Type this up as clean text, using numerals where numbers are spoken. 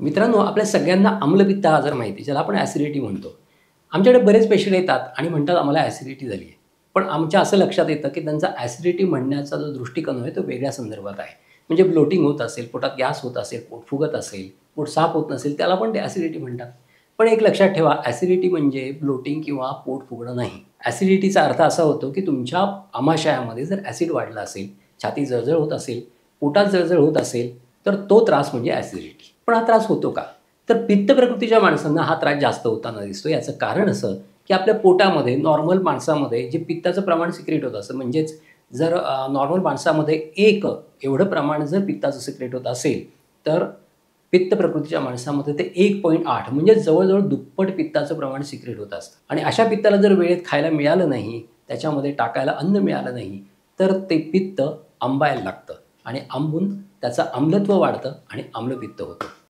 मित्रांनो, आपल्या सगळ्यांना आम्लपित्त हा आजार माहिती आहे, ज्याला आपण ॲसिडिटी म्हणतो. आमच्याकडे बरेच पेशंट येतात आणि म्हणतात आम्हाला ॲसिडिटी झाली आहे. पण आमच्या असं लक्षात येतं, की त्यांचा ॲसिडिटी म्हणण्याचा जो दृष्टिकोन आहे तो वेगळ्या संदर्भात आहे. म्हणजे ब्लोटिंग होत असेल, पोटात गॅस होत असेल, पोट फुगत असेल, पोट साफ होत नसेल, त्याला पण ते ॲसिडिटी म्हणतात. पण एक लक्षात ठेवा, ॲसिडिटी म्हणजे ब्लोटिंग किंवा पोट फुगणं नाही. ॲसिडिटीचा अर्थ असा होतो, की तुमच्या आमाशयामध्ये जर ॲसिड वाढला असेल, छाती जळजळ होत असेल, पोटात जळजळ होत असेल, तर तो त्रास म्हणजे ॲसिडिटी. पण हा त्रास होतो का? तर पित्त प्रकृतीच्या माणसांना हा त्रास जास्त होताना दिसतो. याचं कारण असं, की आपल्या पोटामध्ये नॉर्मल माणसामध्ये जे पित्ताचं प्रमाण सिक्रेट होत असतं, म्हणजेच जर नॉर्मल माणसामध्ये 1 एवढं प्रमाण जर पित्ताचं सिक्रेट होत असेल, तर पित्त प्रकृतीच्या माणसामध्ये ते 1.8 म्हणजे जवळ-जवळ दुप्पट पित्ताचं प्रमाण सिक्रेट होत असतं. आणि अशा पित्ताला जर वेळेत खायला मिळालं नाही, त्याच्यामध्ये टाकायला अन्न मिळालं नाही, तर ते पित्त आंबायला लागतं आणि आंबून त्याचं आम्लत्व वाढतं आणि आम्लपित्त होतं.